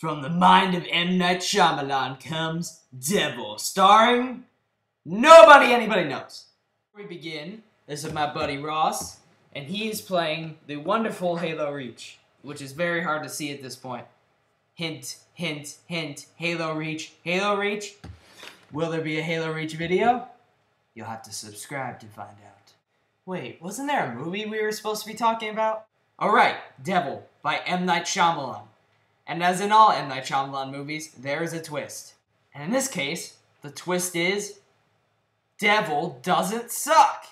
From the mind of M. Night Shyamalan comes Devil, starring nobody anybody knows. Before we begin, this is my buddy Ross, and he is playing the wonderful Halo Reach, which is very hard to see at this point. Hint, hint, hint, Halo Reach, Halo Reach. Will there be a Halo Reach video? You'll have to subscribe to find out. Wait, wasn't there a movie we were supposed to be talking about? Alright, Devil by M. Night Shyamalan. And as in all M. Night Shyamalan movies, there is a twist. And in this case, the twist is Devil doesn't suck!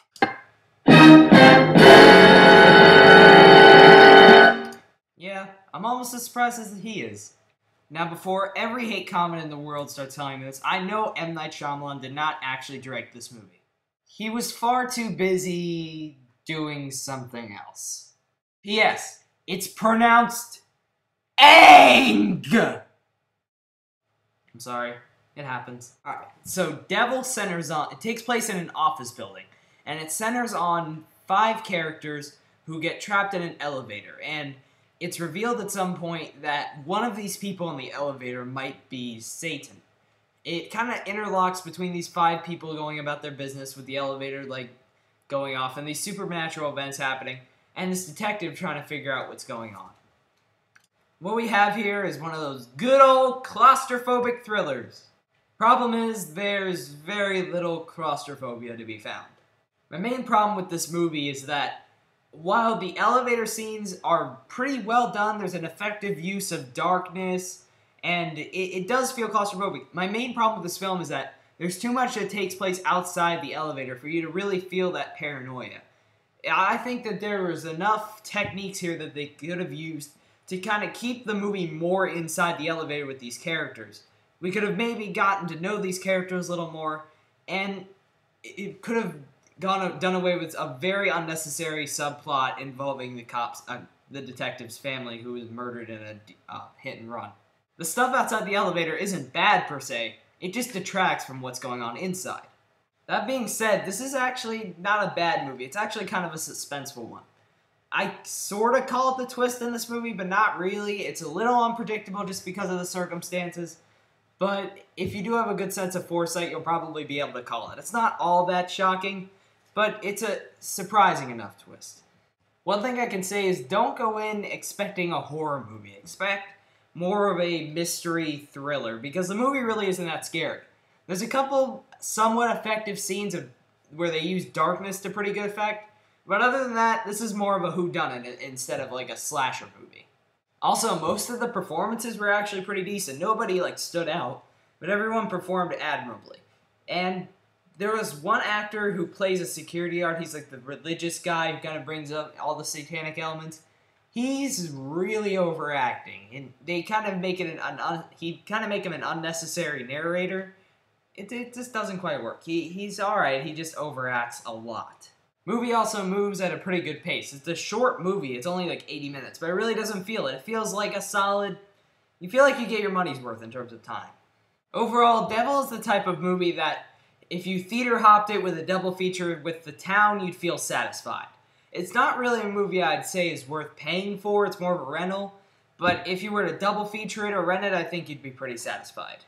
Yeah, I'm almost as surprised as he is. Now, before every hate comment in the world starts telling me this, I know M. Night Shyamalan did not actually direct this movie. He was far too busy doing something else. P.S. It's pronounced Ang! I'm sorry, it happens. Alright, so Devil it takes place in an office building, and it centers on 5 characters who get trapped in an elevator, and it's revealed at some point that one of these people in the elevator might be Satan. It kind of interlocks between these 5 people going about their business with the elevator, like, going off, and these supernatural events happening, and this detective trying to figure out what's going on. What we have here is one of those good old claustrophobic thrillers. Problem is, there's very little claustrophobia to be found. My main problem with this movie is that while the elevator scenes are pretty well done, there's an effective use of darkness, and it does feel claustrophobic. My main problem with this film is that there's too much that takes place outside the elevator for you to really feel that paranoia. I think that there was enough techniques here that they could have used to kind of keep the movie more inside the elevator with these characters. We could have maybe gotten to know these characters a little more, and it could have done away with a very unnecessary subplot involving the detective's family who was murdered in a hit and run. The stuff outside the elevator isn't bad per se, it just detracts from what's going on inside. That being said, this is actually not a bad movie, it's actually kind of a suspenseful one. I sort of call it the twist in this movie, but not really. It's a little unpredictable just because of the circumstances. But if you do have a good sense of foresight, you'll probably be able to call it. It's not all that shocking, but it's a surprising enough twist. One thing I can say is don't go in expecting a horror movie. Expect more of a mystery thriller, because the movie really isn't that scary. There's a couple somewhat effective scenes where they use darkness to pretty good effect, but other than that, this is more of a whodunit instead of like a slasher movie. Also, most of the performances were actually pretty decent. Nobody like stood out, but everyone performed admirably. And there was one actor who plays a security guard. He's like the religious guy who kind of brings up all the satanic elements. He's really overacting, and they kind of make it make him an unnecessary narrator. It just doesn't quite work. He's alright, he just overacts a lot. Movie also moves at a pretty good pace. It's a short movie, it's only like 80 minutes, but it really doesn't feel it. It feels like a solid, you feel like you get your money's worth in terms of time. Overall, Devil is the type of movie that if you theater hopped it with a double feature with The Town, you'd feel satisfied. It's not really a movie I'd say is worth paying for, it's more of a rental, but if you were to double feature it or rent it, I think you'd be pretty satisfied.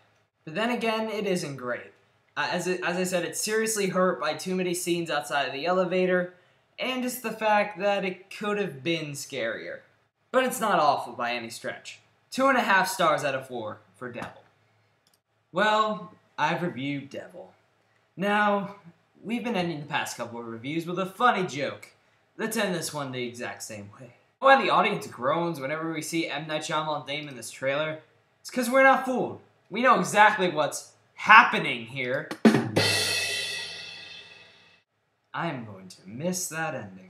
But then again, it isn't great. As I said, it's seriously hurt by too many scenes outside of the elevator, and just the fact that it could have been scarier. But it's not awful by any stretch. 2.5 stars out of 4 for Devil. Well, I've reviewed Devil. Now, we've been ending the past couple of reviews with a funny joke. Let's end this one the exact same way. Why the audience groans whenever we see M. Night Shyamalan's name in this trailer? It's because we're not fooled. We know exactly what's happening here. I am going to miss that ending.